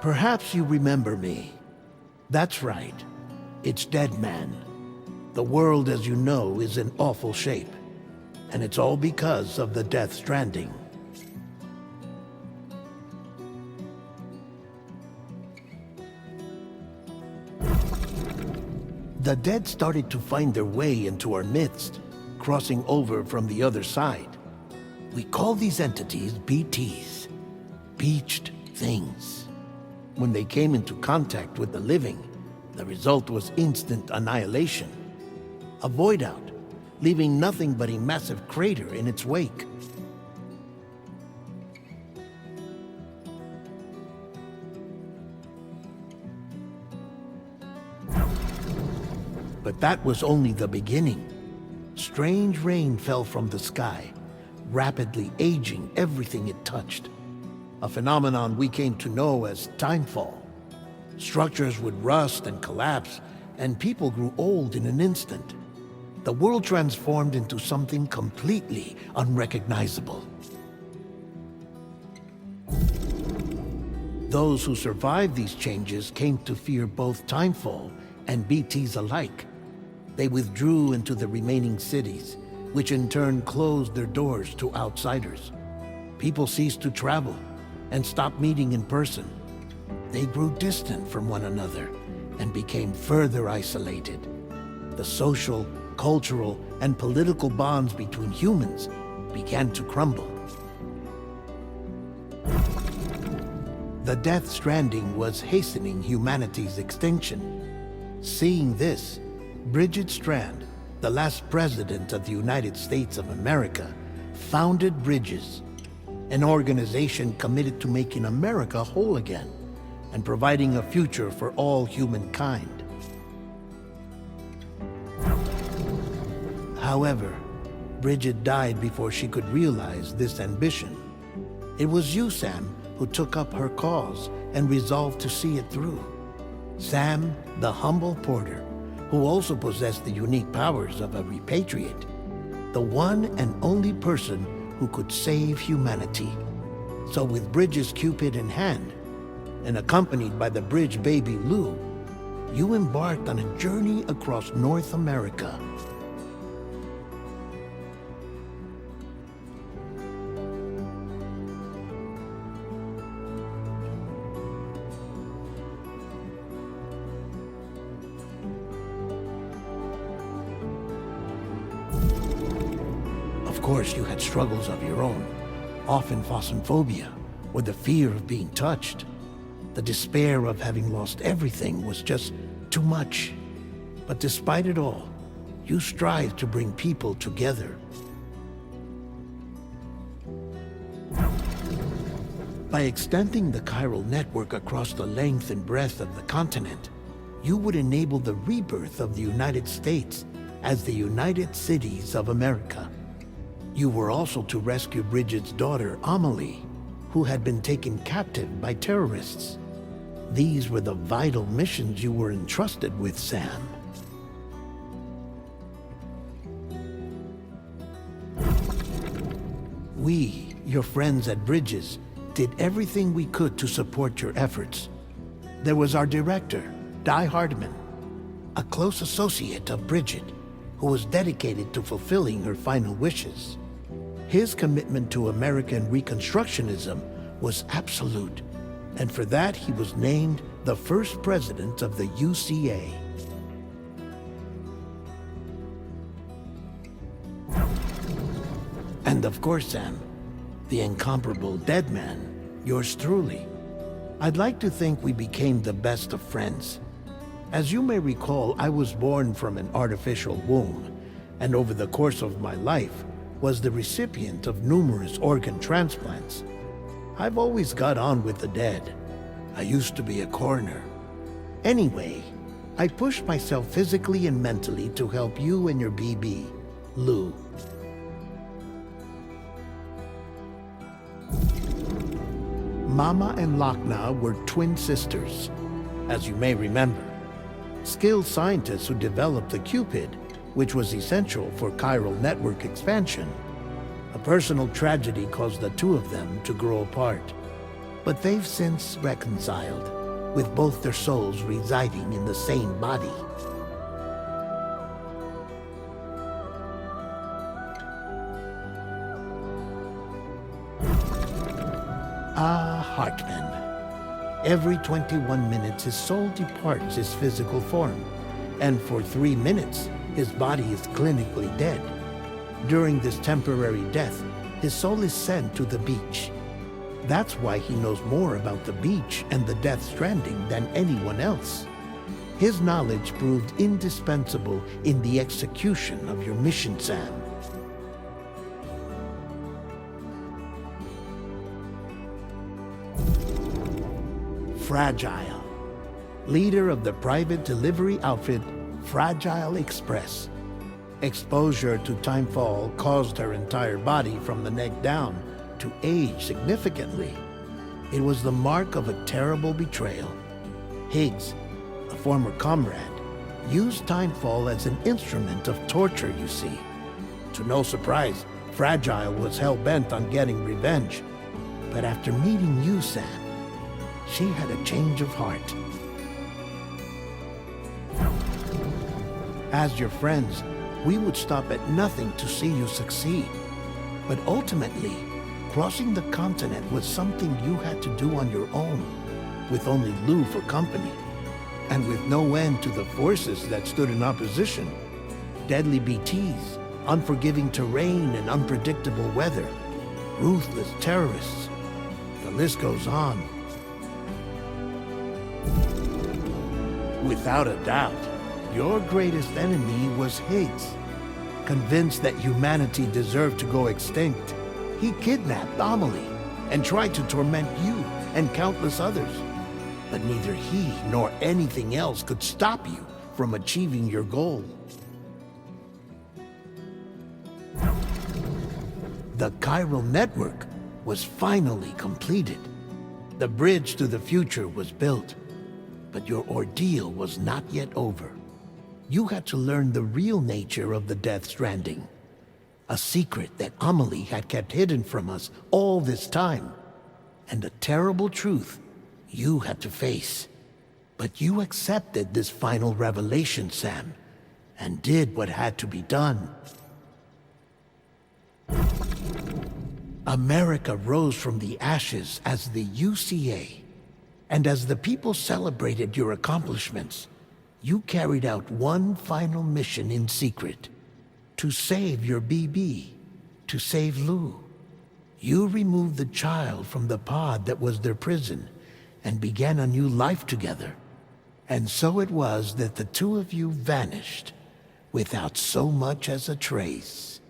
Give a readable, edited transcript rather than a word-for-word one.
Perhaps you remember me. That's right. It's Dead Man. The world, as you know, is in awful shape. And it's all because of the Death Stranding. The dead started to find their way into our midst, crossing over from the other side. We call these entities BTs, beached things. When they came into contact with the living, the result was instant annihilation. A void out, leaving nothing but a massive crater in its wake. But that was only the beginning. Strange rain fell from the sky, rapidly aging everything it touched. A phenomenon we came to know as timefall. Structures would rust and collapse, and people grew old in an instant. The world transformed into something completely unrecognizable. Those who survived these changes came to fear both timefall and BTs alike. They withdrew into the remaining cities, which in turn closed their doors to outsiders. People ceased to travel and stopped meeting in person. They grew distant from one another and became further isolated. The social, cultural, and political bonds between humans began to crumble. The Death Stranding was hastening humanity's extinction. Seeing this, Bridget Strand, the last president of the United States of America, founded Bridges, an organization committed to making America whole again and providing a future for all humankind. However, Bridget died before she could realize this ambition. It was you, Sam, who took up her cause and resolved to see it through. Sam, the humble porter, who also possessed the unique powers of a repatriate, the one and only person who could save humanity. So with Bridges' Cupid in hand, and accompanied by the bridge baby Lou, you embarked on a journey across North America. Of course, you had struggles of your own, often phasmophobia, or the fear of being touched. The despair of having lost everything was just too much. But despite it all, you strive to bring people together. By extending the chiral network across the length and breadth of the continent, you would enable the rebirth of the United States as the United Cities of America. You were also to rescue Bridget's daughter, Amelie, who had been taken captive by terrorists. These were the vital missions you were entrusted with, Sam. We, your friends at Bridges, did everything we could to support your efforts. There was our director, Di Hardman, a close associate of Bridget, who was dedicated to fulfilling her final wishes. His commitment to American Reconstructionism was absolute, and for that he was named the first president of the UCA. And of course, Sam, the incomparable Dead Man, yours truly. I'd like to think we became the best of friends. As you may recall, I was born from an artificial womb, and over the course of my life, was the recipient of numerous organ transplants. I've always got on with the dead. I used to be a coroner. Anyway, I pushed myself physically and mentally to help you and your BB, Lou. Mama and Lakna were twin sisters, as you may remember. Skilled scientists who developed the Cupid, which was essential for chiral network expansion. A personal tragedy caused the two of them to grow apart, but they've since reconciled. with both their souls residing in the same body. Hartman. Every 21 minutes his soul departs his physical form, and for 3 minutes his body is clinically dead. During this temporary death, his soul is sent to the beach. That's why he knows more about the beach and the Death Stranding than anyone else. His knowledge proved indispensable in the execution of your mission, Sam. Fragile. Leader of the private delivery outfit, Fragile Express. Exposure to timefall caused her entire body from the neck down to age significantly. It was the mark of a terrible betrayal. Higgs, a former comrade, used timefall as an instrument of torture, you see. To no surprise, Fragile was hell-bent on getting revenge. But after meeting you, Sam, she had a change of heart. As your friends, we would stop at nothing to see you succeed. But ultimately, crossing the continent was something you had to do on your own, with only Lou for company, and with no end to the forces that stood in opposition. Deadly BTs, unforgiving terrain and unpredictable weather, ruthless terrorists. The list goes on. Without a doubt, your greatest enemy was Higgs. Convinced that humanity deserved to go extinct, he kidnapped Amelie and tried to torment you and countless others. But neither he nor anything else could stop you from achieving your goal. The chiral network was finally completed. The bridge to the future was built. But your ordeal was not yet over. You had to learn the real nature of the Death Stranding. A secret that Amelie had kept hidden from us all this time. And a terrible truth you had to face. But you accepted this final revelation, Sam, and did what had to be done. America rose from the ashes as the UCA. And as the people celebrated your accomplishments, you carried out one final mission in secret. To save your BB, to save Lou. You removed the child from the pod that was their prison and began a new life together. And so it was that the two of you vanished without so much as a trace.